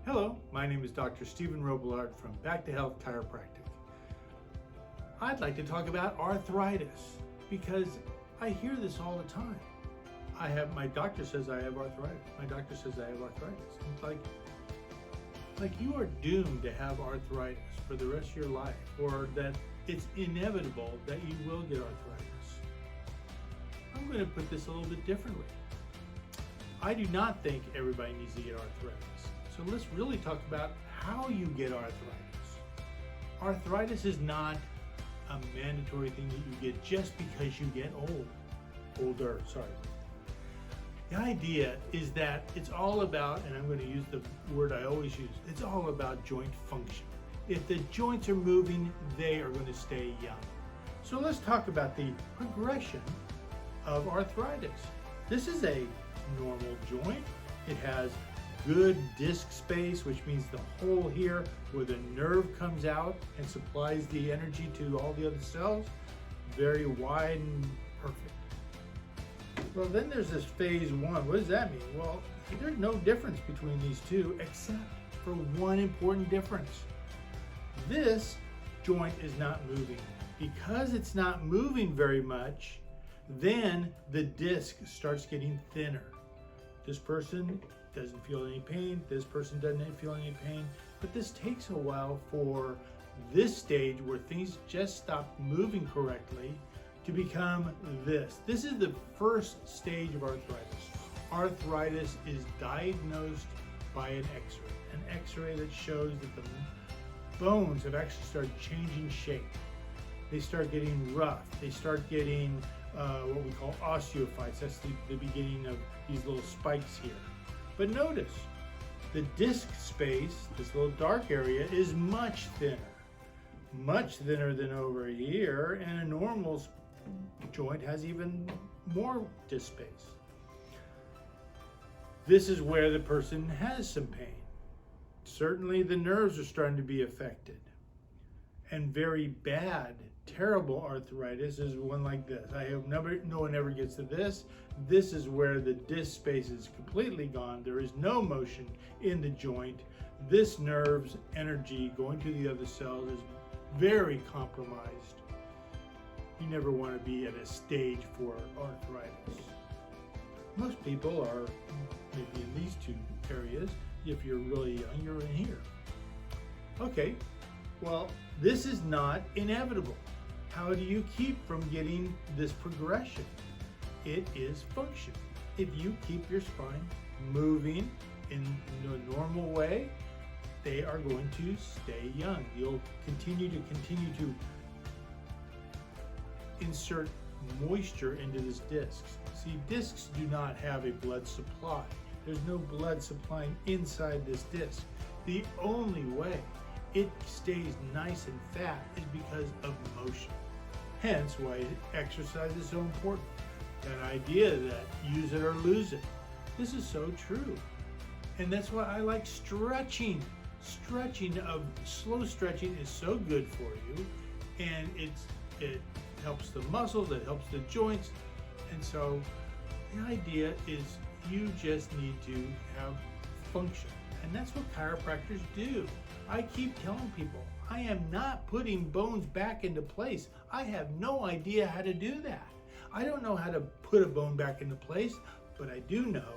Hello, my name is Dr. Stephen Robillard from Back to Health Chiropractic. I'd like to talk about arthritis because I hear this all the time. My doctor says I have arthritis. My doctor says I have arthritis. It's like you are doomed to have arthritis for the rest of your life, or that it's inevitable that you will get arthritis. I'm going to put this a little bit differently. I do not think everybody needs to get arthritis. So let's really talk about how you get arthritis. Arthritis is not a mandatory thing that you get just because you get older. The idea is that it's all about, and I'm going to use the word I always use, it's all about joint function. If the joints are moving, they are going to stay young. So let's talk about the progression of arthritis. This is a normal joint. It has good disc space, which means the hole here where the nerve comes out and supplies the energy to all the other cells, very wide and perfect. Well, then there's this phase one. What does that mean? Well, there's no difference between these two except for one important difference. This joint is not moving. Because it's not moving very much, then the disc starts getting thinner. This person doesn't feel any pain, this person doesn't feel any pain, but this takes a while for this stage where things just stop moving correctly to become this. This is the first stage of arthritis. Arthritis is diagnosed by an x-ray that shows that the bones have actually started changing shape. They start getting rough, they start getting what we call osteophytes. That's the beginning of these little spikes here. But notice, the disc space, this little dark area, is much thinner than over here, and a normal joint has even more disc space. This is where the person has some pain. Certainly the nerves are starting to be affected. And very bad, terrible arthritis is one like this. I hope no one ever gets to this. This is where the disc space is completely gone. There is no motion in the joint. This nerve's energy going to the other cells is very compromised. You never want to be at a stage for arthritis. Most people are maybe in these two areas. If you're really young, you're in here. Okay, well, this is not inevitable. How do you keep from getting this progression? It is function. If you keep your spine moving in a normal way, they are going to stay young. You'll continue to insert moisture into this disc. See, discs do not have a blood supply. There's no blood supplying inside this disc. The only way it stays nice and fat is because of motion. Hence why exercise is so important. That idea that use it or lose it. This is so true. And that's why I like stretching. Slow stretching is so good for you, and it helps the muscles, it helps the joints. And so the idea is you just need to have function. And that's what chiropractors do. I keep telling people, I am not putting bones back into place. I have no idea how to do that. I don't know how to put a bone back into place, but I do know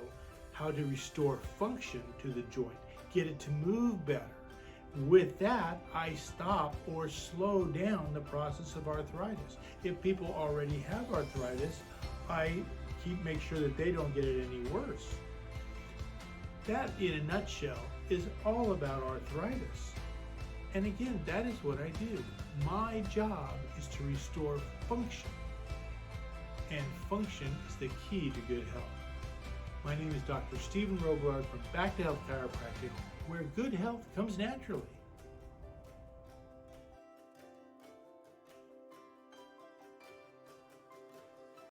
how to restore function to the joint, get it to move better. With that, I stop or slow down the process of arthritis. If people already have arthritis, I make sure that they don't get it any worse. That, in a nutshell, is all about arthritis. And again, that is what I do. My job is to restore function. And function is the key to good health. My name is Dr. Stephen Robillard from Back to Health Chiropractic, where good health comes naturally.